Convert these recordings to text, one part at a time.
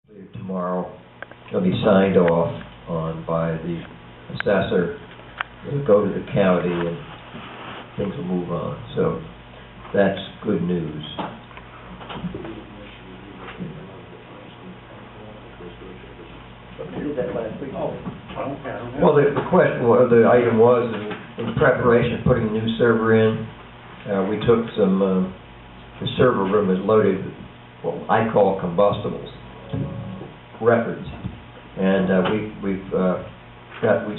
Tomorrow, it'll be signed off on by the assessor. It'll go to the county and things will move on. So that's good news. Well, the question, or the item was, in preparation of putting a new server in, we took some, the server room is loaded with what I call combustibles, records, and we've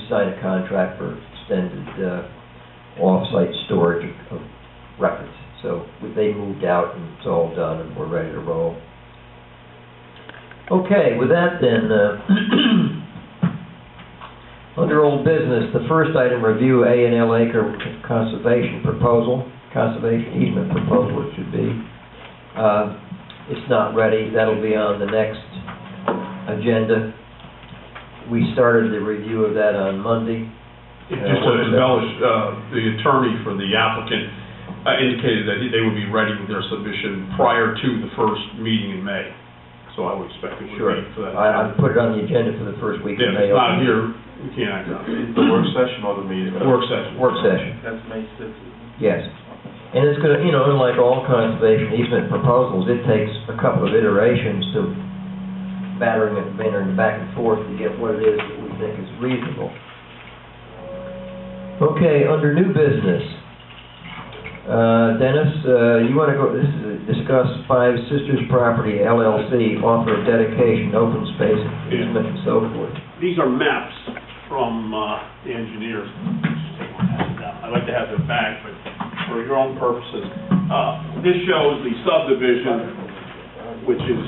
signed a contract for extended off-site storage of records. So they moved out and it's all done and we're ready to roll. Okay, with that then, under old business, the first item, review A&L Acre conservation easement proposal it should be. It's not ready. That'll be on the next agenda. We started the review of that on Monday. Just to embellish, the attorney for the applicant indicated that they would be ready with their submission prior to the first meeting in May. So I would expect it would be for that. I put it on the agenda for the first week in May. If it's not here, we can't act on it. The work session or the meeting? Work session. Work session. That's May 6th. Yes. And it's going to, unlike all conservation easement proposals, it takes a couple of iterations to battering back and forth to get what it is that we think is reasonable. Okay, under new business, Dennis, you want to go, this is discuss Five Sisters Property LLC, offer of dedication, open space, easement, and so forth. These are maps from the engineers. Just take one pass it down. I'd like to have it back, but for your own purposes. This shows the subdivision, which is,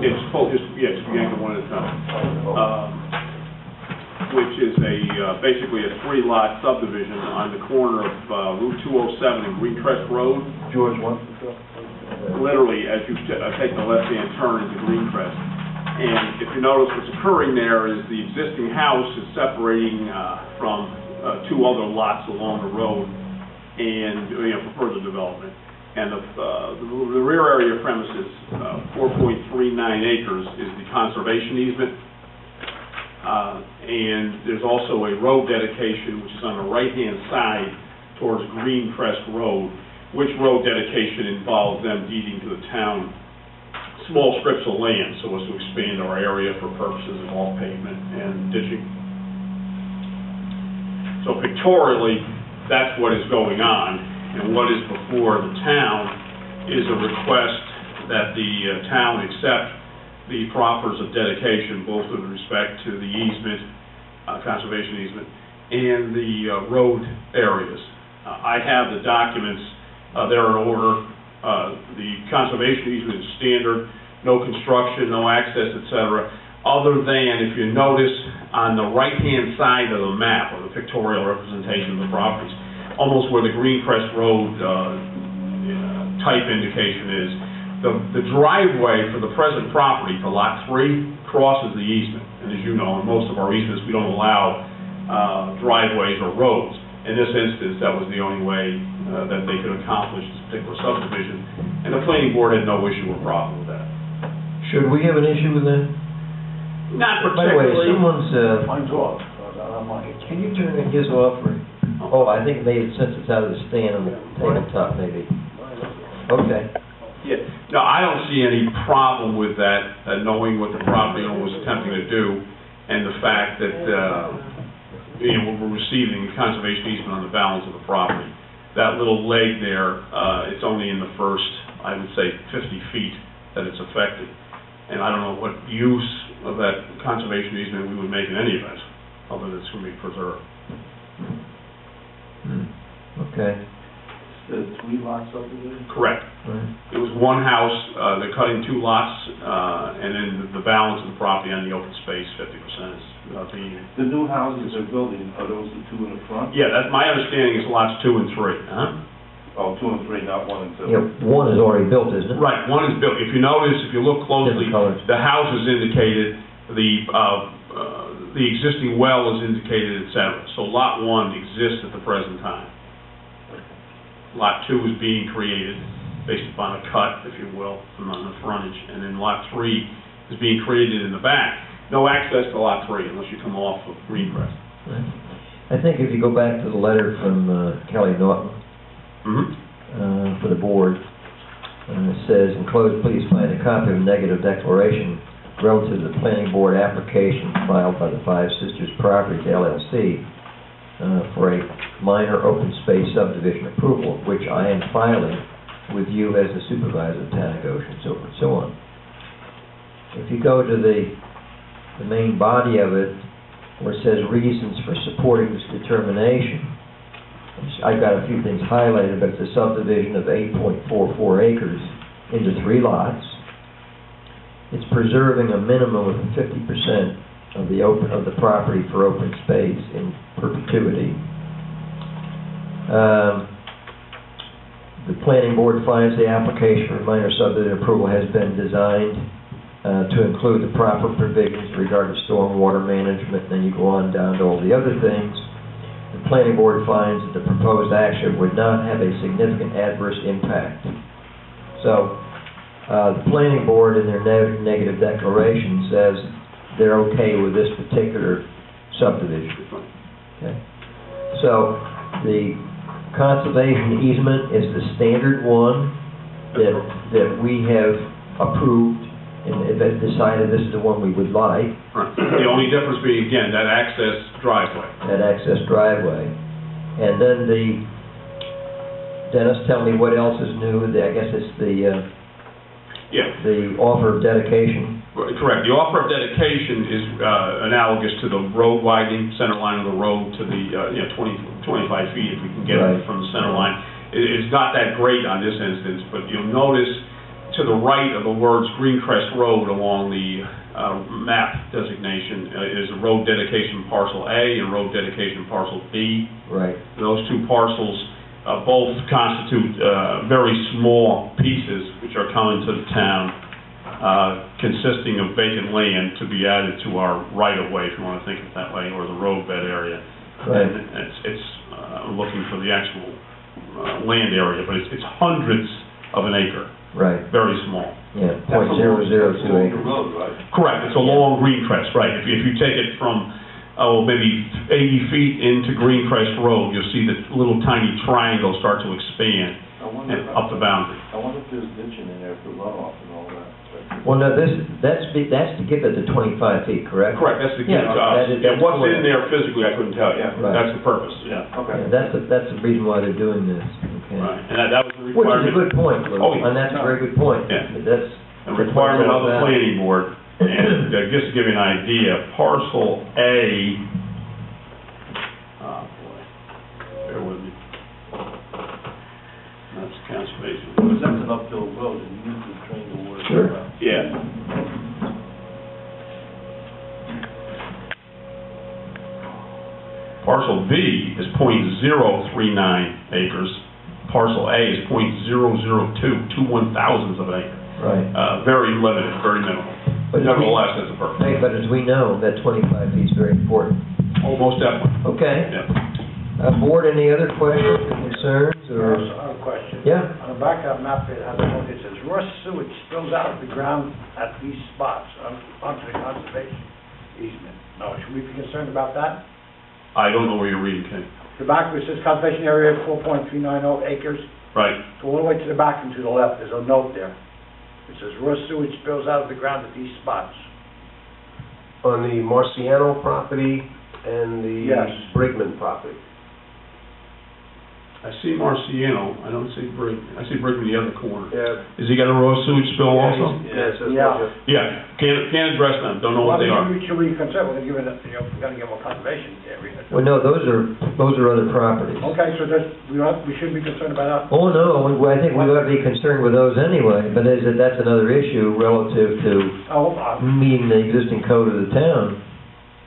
it's focused, yes, we yank them one at a time, which is basically a 3-lot subdivision on the corner of Route 207 and Greencrest Road. George wants to go. Literally, as you take the left-hand turn into Greencrest. And if you notice what's occurring there is the existing house is separating from 2 other lots along the road and for further development. And the rear area premises, 4.39 acres, is the conservation easement. And there's also a road dedication, which is on the right-hand side towards Greencrest Road, which road dedication involves them deeding to the town small strips of land so as to expand our area for purposes of all pavement and ditching. So pictorially, that's what is going on, and what is before the town is a request that the town accept the proffers of dedication, both with respect to the easement, conservation easement, and the road areas. I have the documents, they're in order. The conservation easement is standard, no construction, no access, etc., other than, if you notice, on the right-hand side of the map, or the pictorial representation of the properties, almost where the Greencrest Road type indication is, the driveway for the present property for Lot 3 crosses the easement. And as you know, in most of our easements, we don't allow driveways or roads. In this instance, that was the only way that they could accomplish this particular subdivision, and the planning board had no issue or problem with that. Should we have an issue with that? Not By the way, particularly. someone's, Mine's off. can you turn his off? Or, I think maybe since it's out of the stand on the tabletop, maybe. Okay. Yeah. No, I don't see any problem with that, knowing what the property owner was attempting to do, and the fact that we're receiving conservation easement on the balance of the property. That little leg there, it's only in the first, I would say, 50 feet that it's affected. And I don't know what use of that conservation easement we would make in any event, other than it's going to be preserved. Okay. The 3-lot subdivision? Correct. Right. It was one house, they're cutting 2 lots, and then the balance of the property on the open space, 50% is being... The new houses they're building, are those the 2 in the front? Yeah, that's my understanding is lots 2 and 3. Oh, 2 and 3, not 1 and 2. Yeah, one is already built, isn't it? Right, one is built. If you notice, if you look closely, the house is indicated, the existing well is indicated, etc. So lot 1 exists at the present time. Lot 2 is being created based upon a cut, if you will, from the frontage, and then lot 3 is being created in the back. No access to Lot 3 unless you come off of Greencrest. I think if you go back to the letter from Kelly Norton for the board, it says, enclosed, please find a copy of a negative declaration relative to the planning board application filed by the Five Sisters Properties LLC for a minor open space subdivision approval, which I am filing with you as the supervisor of the town of Goshen, so forth and so on. If you go to the main body of it, where it says reasons for supporting this determination, I've got a few things highlighted, but it's a subdivision of 8.44 acres into 3 lots. It's preserving a minimum of 50% of the property for open space in perpetuity. The planning board finds the application for minor subdivision approval has been designed to include the proper provisions regarding stormwater management, and then you go on down to all the other things. The planning board finds that the proposed action would not have a significant adverse impact. So, the planning board in their negative declaration says they're okay with this particular subdivision. Okay. So, the conservation easement is the standard one that we have approved and have decided this is the one we would like. Right. The only difference being, again, that access driveway. And then Dennis, tell me what else is new. I guess it's the offer of dedication. Correct. The offer of dedication is analogous to the road widening, center line of the road to the 25 feet if we can get it from the center line. It's not that great on this instance, but you'll notice to the right of the words Greencrest Road along the map designation is a road dedication parcel A and road dedication parcel B. Right. Those two parcels both constitute very small pieces which are coming to the town, consisting of vacant land to be added to our right-of-way, if you want to think of it that way, or the roadbed area. Right. And it's looking for the actual land area, but it's hundreds of an acre. Right. Very small. Yeah, .002 acres. Road, right? Correct, it's along Greencrest, right. If you take it from, maybe 80 feet into Greencrest Road, you'll see the little tiny triangle start to expand up the boundary. I wonder if there's ditching in there for runoff and all that. Well, no, that's to get it to 25 feet, correct? Correct, that's the key to us. And what's in there physically, I couldn't tell you. Right. That's the purpose, yeah. Okay. Yeah, that's the reason why they're doing this. Okay. Right, and that was the Which requirement. is a good point, Lou. Oh, yeah. And that's a very good point. Yeah. That's A requirement of the planning board. And just to give you an idea, parcel A, oh boy, bear with me. That's conservation. Because that's an uphill road and you need to drain the water. Sure. Yeah. Parcel B is .039 acres. Parcel A is .002, 2/1000ths of an acre. Right. Very limited, very minimal. But Nevertheless, that's a purpose. Hey, but as we know, that 25 feet is very important. Oh, most definitely. Okay. Yeah. Board, any other questions or concerns, or? I have a question. Yeah. On the back of that map, it has a note that says, "Rust sewage spills out of the ground at these spots onto the conservation easement." Now, should we be concerned about that? I don't know where you're reading, Ken. The back where it says conservation area 4.390 acres, Right. go all the way to the back and to the left, there's a note there. It says, "Rust sewage spills out of the ground at these spots." On the Marciano property and the Yes. Brigman property. I see Marciano, I don't see Brigman. I see Brigman in the other corner. Yeah. Is he got a raw sewage spill also? Yeah, it says Yeah. budget. Yeah, can't address them, don't know what they are. Should we be concerned? We're gonna give it, we're gonna give them a conservation area. Well, no, those are other properties. Okay, so we shouldn't be concerned about that? Oh, no, I think we ought to be concerned with those anyway, but that's another issue relative to Oh, meeting the existing code of the town.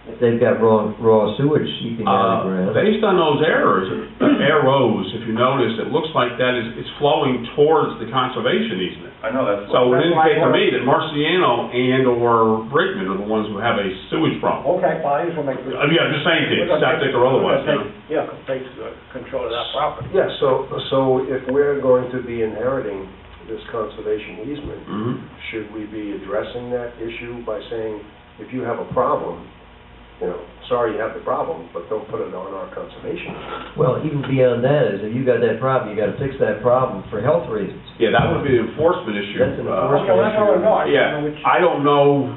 If they've got raw sewage seeping out of the ground. Based on those arrows, if you notice, it looks like it's flowing towards the conservation easement. I know, that's. So it would indicate to me that Marciano and/or Brigman are the ones who have a sewage problem. okay, well, I just want to make. Yeah, just saying to you, septic or otherwise, you know. Yeah, take control of that property. Yeah, so if we're going to be inheriting this conservation easement, Mhm. should we be addressing that issue by saying, if you have a problem, you know, sorry you have the problem, but don't put it on our conservation easement? Well, even beyond that is, if you got that problem, you gotta fix that problem for health reasons. Yeah, that would be an enforcement issue. That's an enforcement Okay, well, that's all I know. I don't know Yeah, which. I don't know,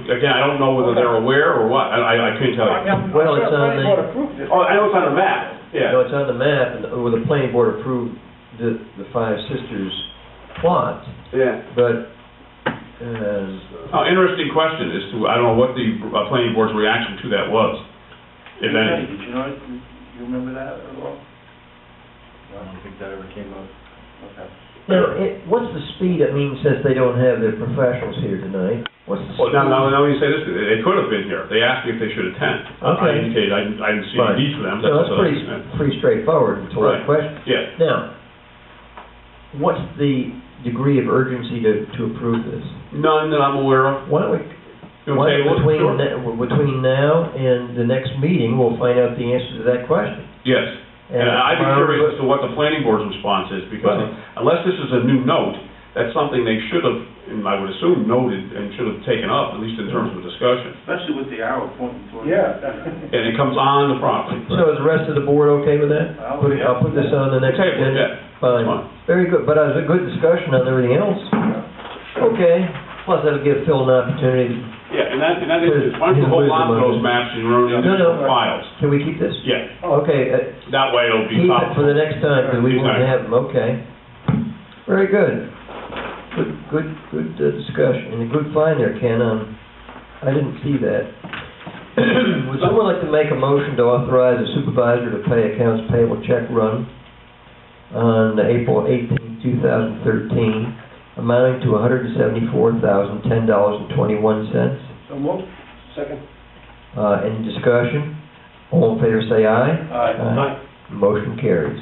again, I don't know whether they're aware or what, I couldn't tell you. Well, it's on the- Oh, I know it's on the map, No, yeah. it's on the map, and, the planning board approved the Five Sisters plot, Yeah. but, Interesting question as to, I don't know what the planning board's reaction to that was, if Kenny, any. did you know it? You remember that at all? I don't think that ever came up. Okay. now, what's the speed, I mean, since they don't have their professionals here tonight, what's the Well, speed? now you say this, they could have been here, they asked me if they should attend. Okay. I indicated, I didn't see Fine. any need for them. So that's pretty straightforward, it's a lot of Right. questions. Yeah. Now, what's the degree of urgency to approve this? None that I'm aware of. Why don't we, You want to take a look? Sure. between now and the next meeting, we'll find out the answer to that question. Yes. And I'd be tomorrow- curious as to what the planning board's response is, because Right. unless this is a new note, that's something they should have, and I would assume noted, and should have taken up, at least in terms of discussion. Especially with the arrow pointing towards. Yeah. And it comes on the property. So is the rest of the board okay with that? I'll- I'll put this on the next Okay, agenda. yeah, that's Fine. fine. Very good, but it was a good discussion on everything else. Okay, plus that'll give Phil an opportunity. Yeah, and that is, why don't you hold on to those maps in your own individual files? Can we keep this? Yeah, Okay, that way it'll be keep top. it for the next time, because we won't Exactly. have them, okay. Very good. Good discussion, and a good find there, Ken, I didn't see that. Would someone like to make a motion to authorize the supervisor to pay accounts payable check run on April 18, 2013, amounting to $174,010.21? So moved. Second. Any discussion? All in favor say aye. Aye. Motion carries.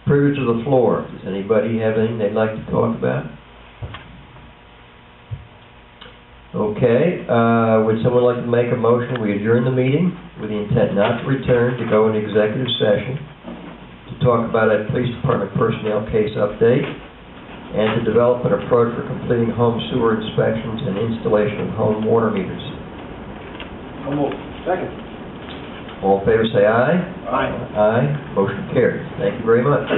Privilege of the floor. Does anybody have anything they'd like to talk about? Okay, would someone like to make a motion, we adjourn the meeting with the intent not to return, to go into executive session, to talk about a police department personnel case update, and to develop an approach for completing home sewer inspections and installation of home water meters. So moved. Second. All in favor say aye. Aye. Aye. Motion carries. Thank you very much. You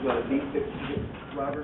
want to beat it, Robert?